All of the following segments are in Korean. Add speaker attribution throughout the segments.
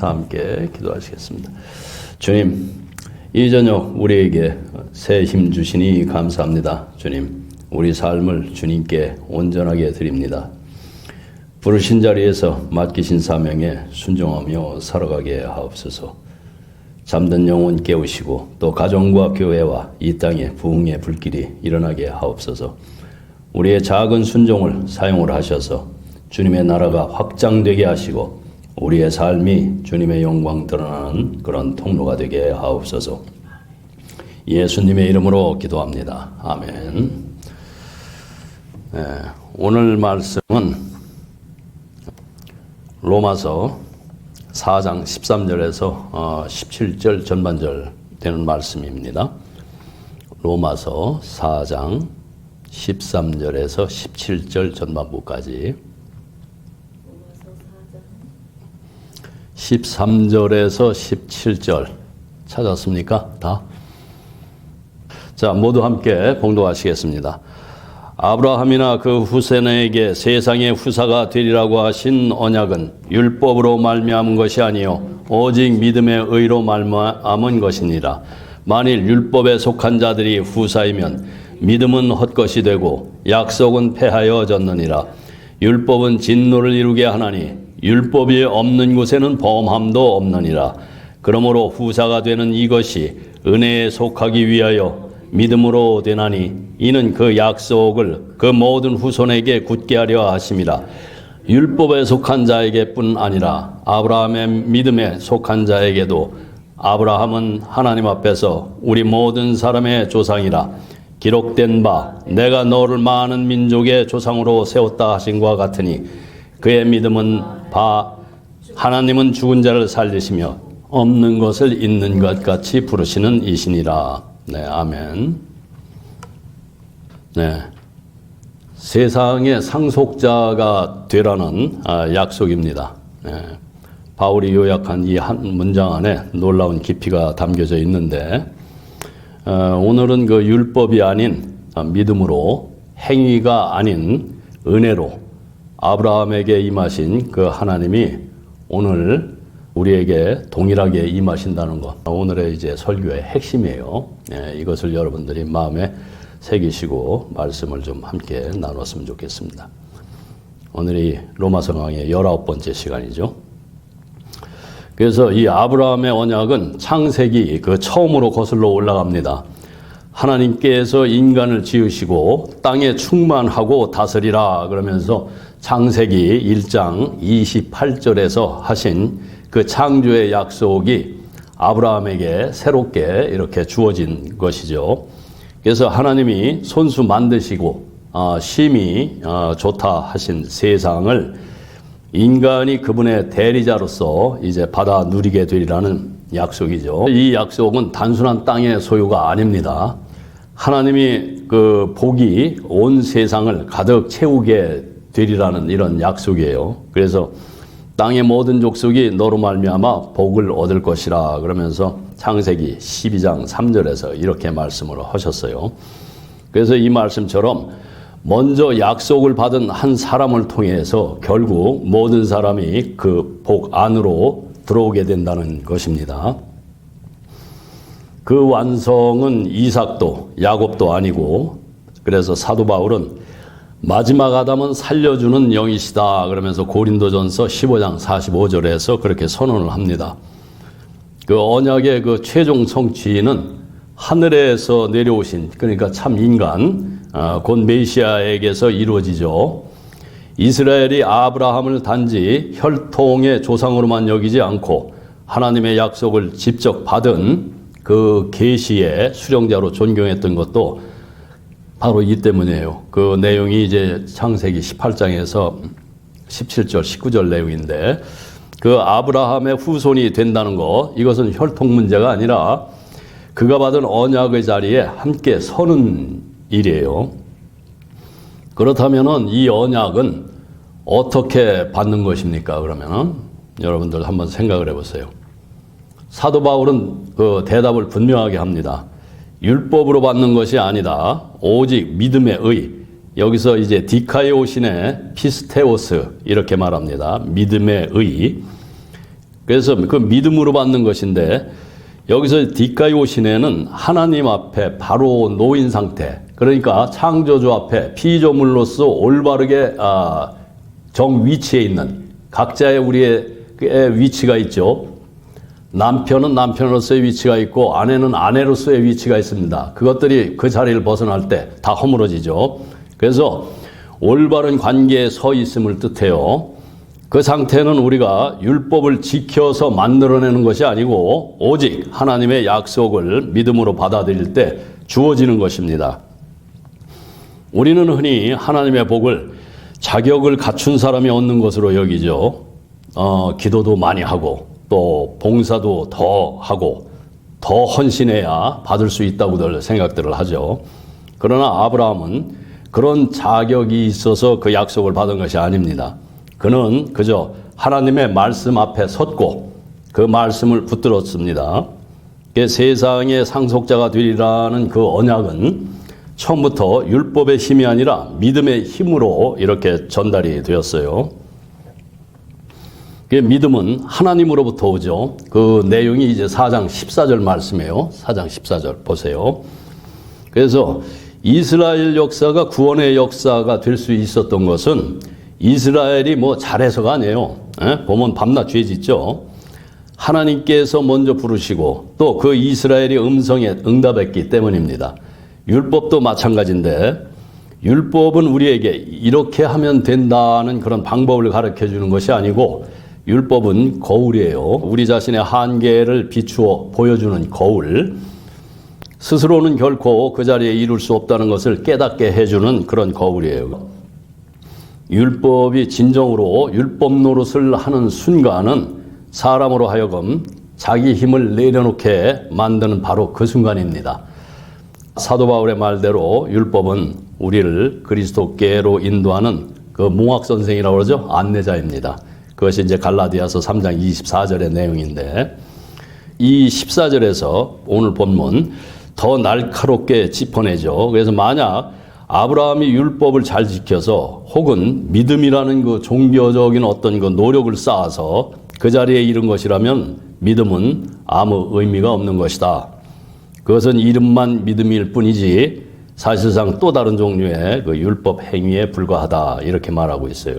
Speaker 1: 다 함께 기도하시겠습니다. 주님, 이 저녁 우리에게 새 힘 주시니 감사합니다. 주님, 우리 삶을 주님께 온전하게 드립니다. 부르신 자리에서 맡기신 사명에 순종하며 살아가게 하옵소서. 잠든 영혼 깨우시고 또 가정과 교회와 이 땅에 부흥의 불길이 일어나게 하옵소서. 우리의 작은 순종을 사용을 하셔서 주님의 나라가 확장되게 하시고 우리의 삶이 주님의 영광 드러나는 그런 통로가 되게 하옵소서. 예수님의 이름으로 기도합니다. 아멘. 오늘 말씀은 로마서 4장 13절에서 17절 전반절 되는 말씀입니다. 로마서 4장 13절에서 17절 전반부까지 13절에서 17절 찾았습니까? 다? 자, 모두 함께 봉독하시겠습니다. 아브라함이나 그 후세네에게 세상의 후사가 되리라고 하신 언약은 율법으로 말미암은 것이 아니요 오직 믿음의 의로 말미암은 것이니라. 만일 율법에 속한 자들이 후사이면 믿음은 헛것이 되고 약속은 패하여졌느니라. 율법은 진노를 이루게 하나니 율법이 없는 곳에는 범함도 없느니라. 그러므로 후사가 되는 이것이 은혜에 속하기 위하여 믿음으로 되나니 이는 그 약속을 그 모든 후손에게 굳게 하려 하심이라. 율법에 속한 자에게뿐 아니라 아브라함의 믿음에 속한 자에게도 아브라함은 하나님 앞에서 우리 모든 사람의 조상이라. 기록된 바 내가 너를 많은 민족의 조상으로 세웠다 하신과 같으니 그의 믿음은 바 하나님은 죽은 자를 살리시며 없는 것을 있는 것 같이 부르시는 이시니라. 네, 아멘. 네, 세상의 상속자가 되라는 약속입니다. 네, 바울이 요약한 이 한 문장 안에 놀라운 깊이가 담겨져 있는데 오늘은 그 율법이 아닌 믿음으로 행위가 아닌 은혜로 아브라함에게 임하신 그 하나님이 오늘 우리에게 동일하게 임하신다는 것. 오늘의 이제 설교의 핵심이에요. 이것을 여러분들이 마음에 새기시고 말씀을 좀 함께 나눴으면 좋겠습니다. 오늘이 로마서 강의 19번째 시간이죠. 그래서 이 아브라함의 언약은 창세기 그 처음으로 거슬러 올라갑니다. 하나님께서 인간을 지으시고 땅에 충만하고 다스리라 그러면서 창세기 1장 28절에서 하신 그 창조의 약속이 아브라함에게 새롭게 이렇게 주어진 것이죠. 그래서 하나님이 손수 만드시고 심히 좋다 하신 세상을 인간이 그분의 대리자로서 이제 받아 누리게 되리라는 약속이죠. 이 약속은 단순한 땅의 소유가 아닙니다. 하나님이 그 복이 온 세상을 가득 채우게 되리라는 이런 약속이에요. 그래서 땅의 모든 족속이 너로 말미암아 복을 얻을 것이라 그러면서 창세기 12장 3절에서 이렇게 말씀을 하셨어요. 그래서 이 말씀처럼 먼저 약속을 받은 한 사람을 통해서 결국 모든 사람이 그 복 안으로 들어오게 된다는 것입니다. 그 완성은 이삭도 야곱도 아니고 그래서 사도 바울은 마지막 아담은 살려주는 영이시다 그러면서 고린도전서 15장 45절에서 그렇게 선언을 합니다. 그 언약의 그 최종 성취는 하늘에서 내려오신 그러니까 참 인간 곧 메시아에게서 이루어지죠. 이스라엘이 아브라함을 단지 혈통의 조상으로만 여기지 않고 하나님의 약속을 직접 받은 그 계시의 수령자로 존경했던 것도 바로 이 때문이에요. 그 내용이 이제 창세기 18장에서 17절, 19절 내용인데 그 아브라함의 후손이 된다는 것, 이것은 혈통 문제가 아니라 그가 받은 언약의 자리에 함께 서는 일이에요. 그렇다면은 이 언약은 어떻게 받는 것입니까? 그러면은 여러분들 한번 생각을 해보세요. 사도 바울은 그 대답을 분명하게 합니다. 율법으로 받는 것이 아니다. 오직 믿음의 의. 여기서 이제 디카이오신의 피스테오스 이렇게 말합니다. 믿음의 의. 그래서 그 믿음으로 받는 것인데 여기서 디카이오시네는 하나님 앞에 바로 놓인 상태, 그러니까 창조주 앞에 피조물로서 올바르게 정 위치에 있는 각자의 우리의 위치가 있죠. 남편은 남편으로서의 위치가 있고 아내는 아내로서의 위치가 있습니다. 그것들이 그 자리를 벗어날 때 다 허물어지죠. 그래서 올바른 관계에 서 있음을 뜻해요. 그 상태는 우리가 율법을 지켜서 만들어내는 것이 아니고 오직 하나님의 약속을 믿음으로 받아들일 때 주어지는 것입니다. 우리는 흔히 하나님의 복을 자격을 갖춘 사람이 얻는 것으로 여기죠. 기도도 많이 하고 또 봉사도 더 하고 더 헌신해야 받을 수 있다고들 생각들을 하죠. 그러나 아브라함은 그런 자격이 있어서 그 약속을 받은 것이 아닙니다. 그는 그저 하나님의 말씀 앞에 섰고 그 말씀을 붙들었습니다. 세상의 상속자가 되리라는 그 언약은 처음부터 율법의 힘이 아니라 믿음의 힘으로 이렇게 전달이 되었어요. 믿음은 하나님으로부터 오죠. 그 내용이 이제 4장 14절 말씀이에요. 4장 14절 보세요. 그래서 이스라엘 역사가 구원의 역사가 될 수 있었던 것은 이스라엘이 뭐 잘해서가 아니에요. 보면 밤낮 죄 짓죠. 하나님께서 먼저 부르시고 또 그 이스라엘이 음성에 응답했기 때문입니다. 율법도 마찬가지인데 율법은 우리에게 이렇게 하면 된다는 그런 방법을 가르쳐 주는 것이 아니고 율법은 거울이에요. 우리 자신의 한계를 비추어 보여주는 거울. 스스로는 결코 그 자리에 이룰 수 없다는 것을 깨닫게 해주는 그런 거울이에요. 율법이 진정으로 율법 노릇을 하는 순간은 사람으로 하여금 자기 힘을 내려놓게 만드는 바로 그 순간입니다. 사도 바울의 말대로 율법은 우리를 그리스도께로 인도하는 그 몽학선생이라고 그러죠. 안내자입니다. 그것이 이제 갈라디아서 3장 24절의 내용인데 이 14절에서 오늘 본문 더 날카롭게 짚어내죠. 그래서 만약 아브라함이 율법을 잘 지켜서 혹은 믿음이라는 그 종교적인 어떤 그 노력을 쌓아서 그 자리에 이른 것이라면 믿음은 아무 의미가 없는 것이다. 그것은 이름만 믿음일 뿐이지 사실상 또 다른 종류의 그 율법 행위에 불과하다. 이렇게 말하고 있어요.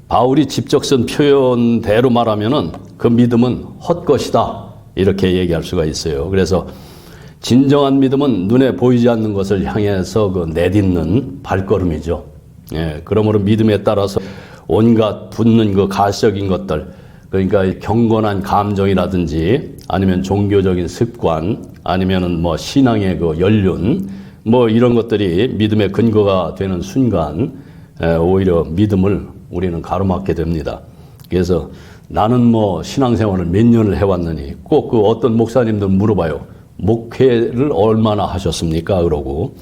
Speaker 1: 바울이 직접 쓴 표현대로 말하면은 그 믿음은 헛것이다. 이렇게 얘기할 수가 있어요. 그래서 진정한 믿음은 눈에 보이지 않는 것을 향해서 그 내딛는 발걸음이죠. 그러므로 믿음에 따라서 온갖 붙는 그 가시적인 것들, 그러니까 경건한 감정이라든지 아니면 종교적인 습관, 아니면은 뭐 신앙의 그 연륜, 뭐 이런 것들이 믿음의 근거가 되는 순간 오히려 믿음을 우리는 가로막게 됩니다. 그래서 나는 뭐 신앙생활을 몇 년을 해왔느니 꼭 그 어떤 목사님들 물어봐요. 목회를 얼마나 하셨습니까? 그러고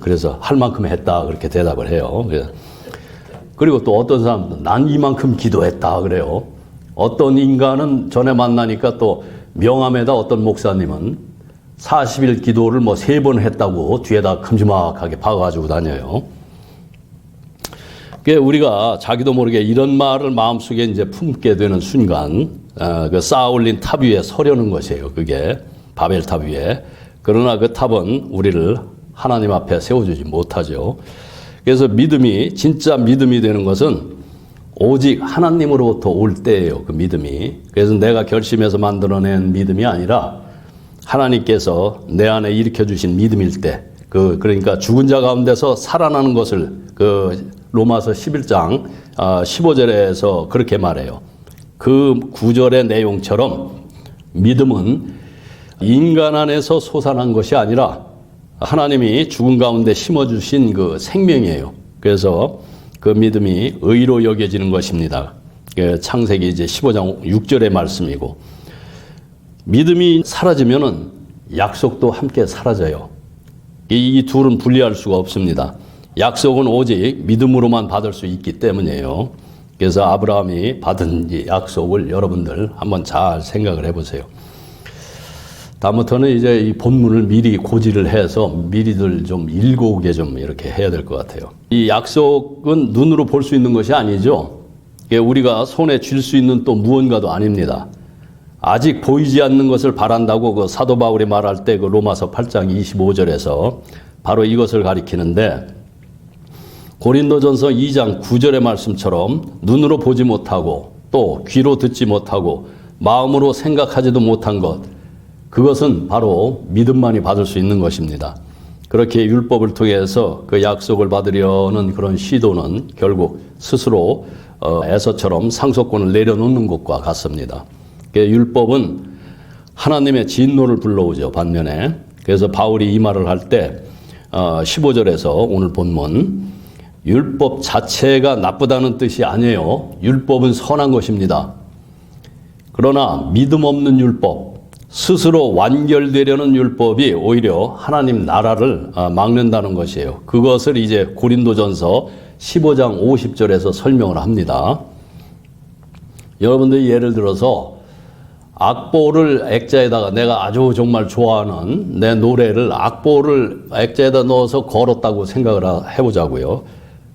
Speaker 1: 그래서 할 만큼 했다 그렇게 대답을 해요. 그리고 또 어떤 사람들은 난 이만큼 기도했다 그래요. 어떤 인간은 전에 만나니까 또 명함에다 어떤 목사님은 40일 기도를 뭐 3번 했다고 뒤에다 큼지막하게 박아가지고 다녀요. 우리가 자기도 모르게 이런 말을 마음속에 이제 품게 되는 순간 그 쌓아올린 탑 위에 서려는 것이에요. 그게 바벨 탑 위에. 그러나 그 탑은 우리를 하나님 앞에 세워주지 못하죠. 그래서 믿음이 진짜 믿음이 되는 것은 오직 하나님으로부터 올 때예요. 그 믿음이. 그래서 내가 결심해서 만들어낸 믿음이 아니라 하나님께서 내 안에 일으켜 주신 믿음일 때, 그러니까 죽은 자 가운데서 살아나는 것을 로마서 11장 15절에서 그렇게 말해요. 그 구절의 내용처럼 믿음은 인간 안에서 솟아난 것이 아니라 하나님이 죽은 가운데 심어주신 그 생명이에요. 그래서 그 믿음이 의로 여겨지는 것입니다. 창세기 이제 15장 6절의 말씀이고, 믿음이 사라지면은 약속도 함께 사라져요. 이 둘은 분리할 수가 없습니다. 약속은 오직 믿음으로만 받을 수 있기 때문이에요. 그래서 아브라함이 받은 이 약속을 여러분들 한번 잘 생각을 해보세요. 다음부터는 이제 이 본문을 미리 고지를 해서 미리들 좀 읽어오게 좀 이렇게 해야 될 것 같아요. 이 약속은 눈으로 볼 수 있는 것이 아니죠. 우리가 손에 쥘 수 있는 또 무언가도 아닙니다. 아직 보이지 않는 것을 바란다고 그 사도 바울이 말할 때 그 로마서 8장 25절에서 바로 이것을 가리키는데, 고린도전서 2장 9절의 말씀처럼 눈으로 보지 못하고 또 귀로 듣지 못하고 마음으로 생각하지도 못한 것, 그것은 바로 믿음만이 받을 수 있는 것입니다. 그렇게 율법을 통해서 그 약속을 받으려는 그런 시도는 결국 스스로 에서처럼 상속권을 내려놓는 것과 같습니다. 율법은 하나님의 진노를 불러오죠, 반면에. 그래서 바울이 이 말을 할 때 15절에서 오늘 본문, 율법 자체가 나쁘다는 뜻이 아니에요. 율법은 선한 것입니다. 그러나 믿음 없는 율법, 스스로 완결되려는 율법이 오히려 하나님 나라를 막는다는 것이에요. 그것을 이제 고린도전서 15장 50절에서 설명을 합니다. 여러분들이 예를 들어서 악보를 액자에다가, 내가 아주 정말 좋아하는 내 노래를 악보를 액자에다 넣어서 걸었다고 생각을 해보자고요.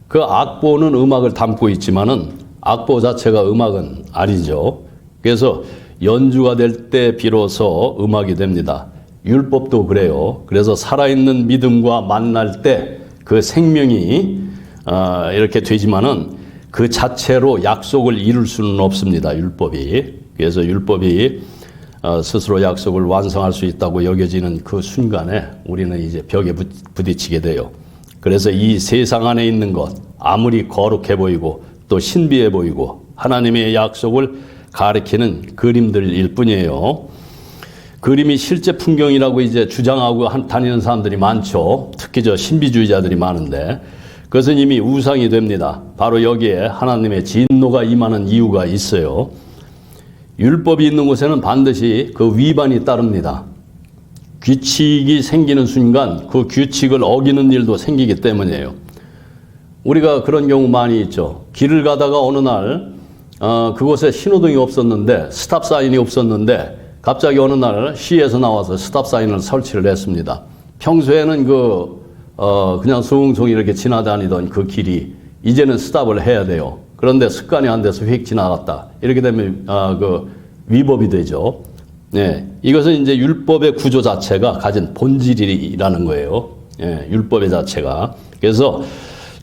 Speaker 1: 그 악보는 음악을 담고 있지만은 악보 자체가 음악은 아니죠. 그래서 연주가 될 때 비로소 음악이 됩니다. 율법도 그래요. 그래서 살아있는 믿음과 만날 때 그 생명이 이렇게 되지만은 그 자체로 약속을 이룰 수는 없습니다, 율법이. 그래서 율법이 스스로 약속을 완성할 수 있다고 여겨지는 그 순간에 우리는 이제 벽에 부딪히게 돼요. 그래서 이 세상 안에 있는 것, 아무리 거룩해 보이고 또 신비해 보이고 하나님의 약속을 가리키는 그림들일 뿐이에요. 그림이 실제 풍경이라고 이제 주장하고 다니는 사람들이 많죠. 특히 저 신비주의자들이 많은데, 그것은 이미 우상이 됩니다. 바로 여기에 하나님의 진노가 임하는 이유가 있어요. 율법이 있는 곳에는 반드시 그 위반이 따릅니다. 규칙이 생기는 순간 그 규칙을 어기는 일도 생기기 때문이에요. 우리가 그런 경우 많이 있죠. 길을 가다가 어느 날 그곳에 신호등이 없었는데, 스탑 사인이 없었는데 갑자기 어느 날 시에서 나와서 스탑 사인을 설치를 했습니다. 평소에는 그냥 숭숭 이렇게 지나다니던 그 길이 이제는 스탑을 해야 돼요. 그런데 습관이 안 돼서 휙 지나갔다. 이렇게 되면 그 위법이 되죠. 네, 이것은 이제 율법의 구조 자체가 가진 본질이라는 거예요. 예, 율법의 자체가. 그래서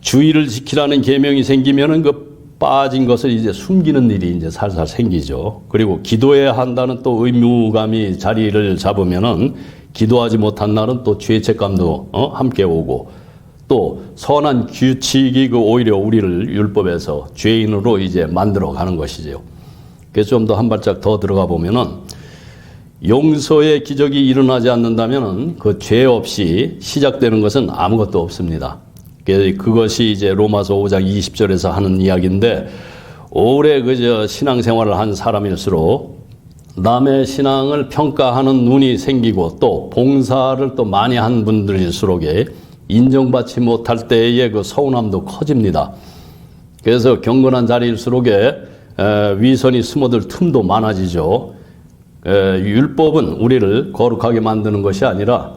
Speaker 1: 주의를 지키라는 계명이 생기면은 그 빠진 것을 이제 숨기는 일이 이제 살살 생기죠. 그리고 기도해야 한다는 또 의무감이 자리를 잡으면은 기도하지 못한 날은 또 죄책감도 함께 오고, 또 선한 규칙이 오히려 우리를 율법에서 죄인으로 이제 만들어 가는 것이죠. 그래서 좀 더 한 발짝 더 들어가 보면은, 용서의 기적이 일어나지 않는다면은 그 죄 없이 시작되는 것은 아무것도 없습니다. 그것이 이제 로마서 5장 20절에서 하는 이야기인데, 오래 신앙생활을 한 사람일수록 남의 신앙을 평가하는 눈이 생기고 또 봉사를 또 많이 한 분들일수록에 인정받지 못할 때의 그 서운함도 커집니다. 그래서 경건한 자리일수록에 위선이 스며들 틈도 많아지죠. 율법은 우리를 거룩하게 만드는 것이 아니라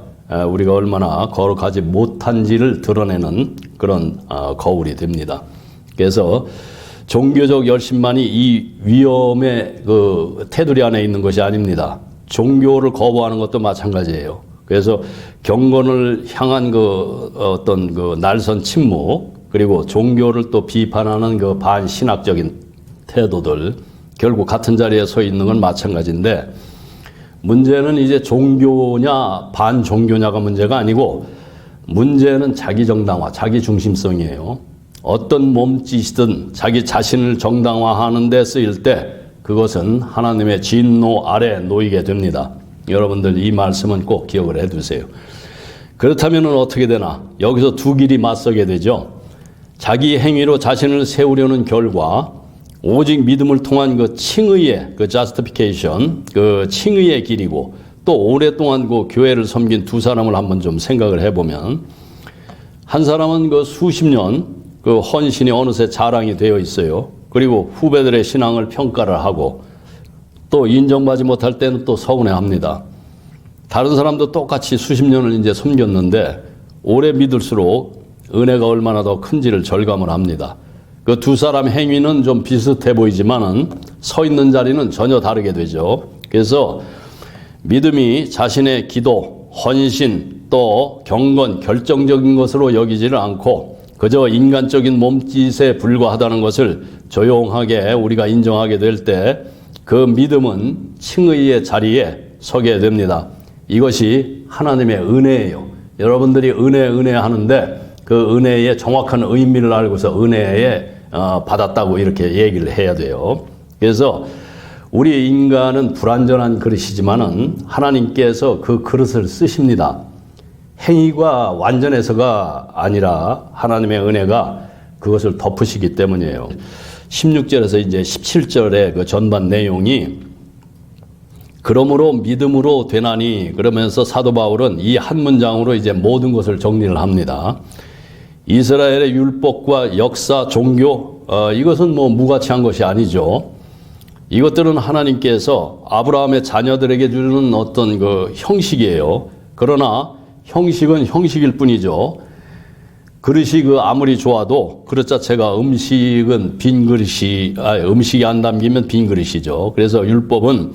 Speaker 1: 우리가 얼마나 거룩하지 못한지를 드러내는 그런 거울이 됩니다. 그래서 종교적 열심만이 이 위험의 그 테두리 안에 있는 것이 아닙니다. 종교를 거부하는 것도 마찬가지예요. 그래서 경건을 향한 그 어떤 그 날선 침묵, 그리고 종교를 또 비판하는 그 반신학적인 태도들, 결국 같은 자리에 서 있는 건 마찬가지인데, 문제는 이제 종교냐 반종교냐가 문제가 아니고, 문제는 자기 정당화, 자기 중심성이에요. 어떤 몸짓이든 자기 자신을 정당화하는 데 쓰일 때 그것은 하나님의 진노 아래 놓이게 됩니다. 여러분들 이 말씀은 꼭 기억을 해두세요. 그렇다면 어떻게 되나? 여기서 두 길이 맞서게 되죠. 자기 행위로 자신을 세우려는 결과, 오직 믿음을 통한 그 칭의의 그 justification, 그 칭의의 길이고, 또 오랫동안 그 교회를 섬긴 두 사람을 한번 좀 생각을 해보면, 한 사람은 그 수십 년 그 헌신이 어느새 자랑이 되어 있어요. 그리고 후배들의 신앙을 평가를 하고, 또 인정받지 못할 때는 또 서운해합니다. 다른 사람도 똑같이 수십 년을 이제 섬겼는데 오래 믿을수록 은혜가 얼마나 더 큰지를 절감을 합니다. 그 두 사람 행위는 좀 비슷해 보이지만은 서 있는 자리는 전혀 다르게 되죠. 그래서 믿음이 자신의 기도, 헌신, 또 경건, 결정적인 것으로 여기지를 않고 그저 인간적인 몸짓에 불과하다는 것을 조용하게 우리가 인정하게 될 때 그 믿음은 칭의의 자리에 서게 됩니다. 이것이 하나님의 은혜예요. 여러분들이 은혜 하는데 그 은혜의 정확한 의미를 알고서 은혜에 받았다고 이렇게 얘기를 해야 돼요. 그래서 우리 인간은 불완전한 그릇이지만은 하나님께서 그 그릇을 쓰십니다. 행위가 완전해서가 아니라 하나님의 은혜가 그것을 덮으시기 때문이에요. 16절에서 이제 17절의 그 전반 내용이 그러므로 믿음으로 되나니 그러면서 사도 바울은 이 한 문장으로 이제 모든 것을 정리를 합니다. 이스라엘의 율법과 역사, 종교 이것은 뭐 무가치한 것이 아니죠. 이것들은 하나님께서 아브라함의 자녀들에게 주는 어떤 그 형식이에요. 그러나 형식은 형식일 뿐이죠. 그릇이 아무리 좋아도 그릇 자체가 음식은 빈 그릇이 음식이 안 담기면 빈 그릇이죠. 그래서 율법은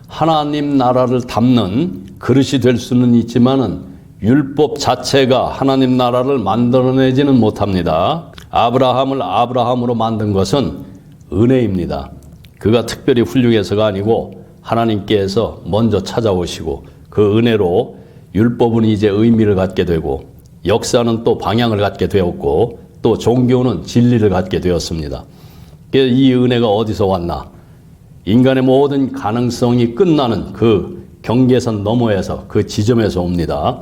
Speaker 1: 하나님 나라를 담는 그릇이 될 수는 있지만은 율법 자체가 하나님 나라를 만들어내지는 못합니다. 아브라함을 아브라함으로 만든 것은 은혜입니다. 그가 특별히 훌륭해서가 아니고 하나님께서 먼저 찾아오시고 그 은혜로 율법은 이제 의미를 갖게 되고 역사는 또 방향을 갖게 되었고 또 종교는 진리를 갖게 되었습니다. 그래서 이 은혜가 어디서 왔나? 인간의 모든 가능성이 끝나는 그 경계선 너머에서 그 지점에서 옵니다.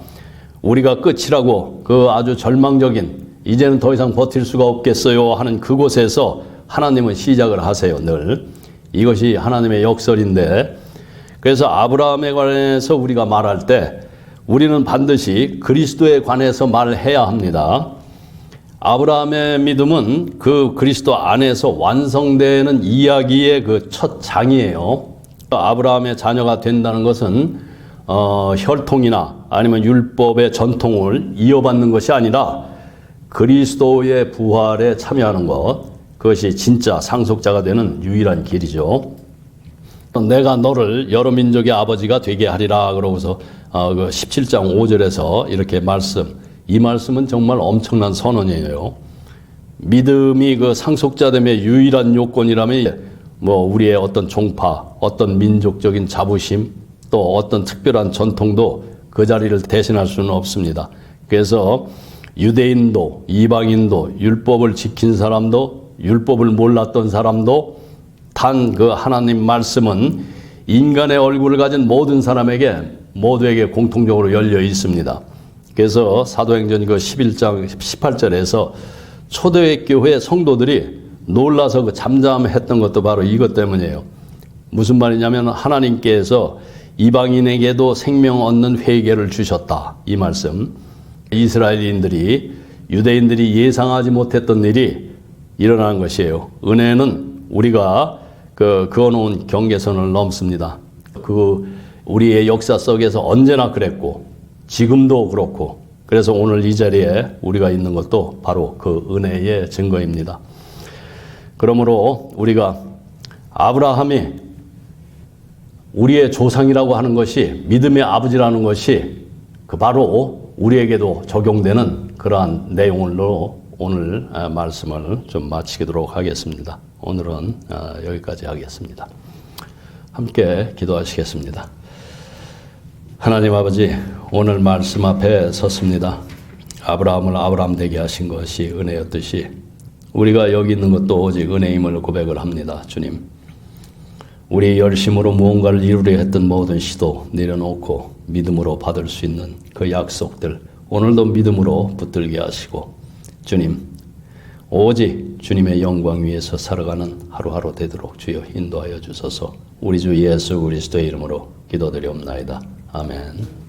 Speaker 1: 우리가 끝이라고 그 아주 절망적인 이제는 더 이상 버틸 수가 없겠어요 하는 그곳에서 하나님은 시작을 하세요. 늘. 이것이 하나님의 역설인데 그래서 아브라함에 관해서 우리가 말할 때 우리는 반드시 그리스도에 관해서 말해야 합니다. 아브라함의 믿음은 그 그리스도 안에서 완성되는 이야기의 그 첫 장이에요. 아브라함의 자녀가 된다는 것은 혈통이나 아니면 율법의 전통을 이어받는 것이 아니라 그리스도의 부활에 참여하는 것, 그것이 진짜 상속자가 되는 유일한 길이죠. 내가 너를 여러 민족의 아버지가 되게 하리라 그러고서 그 17장 5절에서 이렇게 이 말씀은 정말 엄청난 선언이에요. 믿음이 그 상속자됨의 유일한 요건이라면 뭐 우리의 어떤 종파, 어떤 민족적인 자부심, 또 어떤 특별한 전통도 그 자리를 대신할 수는 없습니다. 그래서 유대인도 이방인도 율법을 지킨 사람도 율법을 몰랐던 사람도 단 그 하나님 말씀은 인간의 얼굴을 가진 모든 사람에게 모두에게 공통적으로 열려 있습니다. 그래서 사도행전 그 11장 18절에서 초대교회 교회 성도들이 놀라서 그 잠잠했던 것도 바로 이것 때문이에요. 무슨 말이냐면 하나님께서 이방인에게도 생명 얻는 회개를 주셨다. 이 말씀. 이스라엘인들이 유대인들이 예상하지 못했던 일이 일어난 것이에요. 은혜는 우리가 그어놓은 경계선을 넘습니다. 우리의 역사 속에서 언제나 그랬고 지금도 그렇고 그래서 오늘 이 자리에 우리가 있는 것도 바로 그 은혜의 증거입니다. 그러므로 우리가 아브라함이 우리의 조상이라고 하는 것이 믿음의 아버지라는 것이 바로 우리에게도 적용되는 그러한 내용으로 오늘 말씀을 좀 마치도록 하겠습니다. 오늘은 여기까지 하겠습니다. 함께 기도하시겠습니다. 하나님 아버지, 오늘 말씀 앞에 섰습니다. 아브라함을 아브라함 되게 하신 것이 은혜였듯이 우리가 여기 있는 것도 오직 은혜임을 고백을 합니다. 주님, 우리 열심으로 무언가를 이루려 했던 모든 시도 내려놓고 믿음으로 받을 수 있는 그 약속들 오늘도 믿음으로 붙들게 하시고 주님, 오직 주님의 영광 위에서 살아가는 하루하루 되도록 주여 인도하여 주소서. 우리 주 예수 그리스도의 이름으로 기도드리옵나이다. 아멘.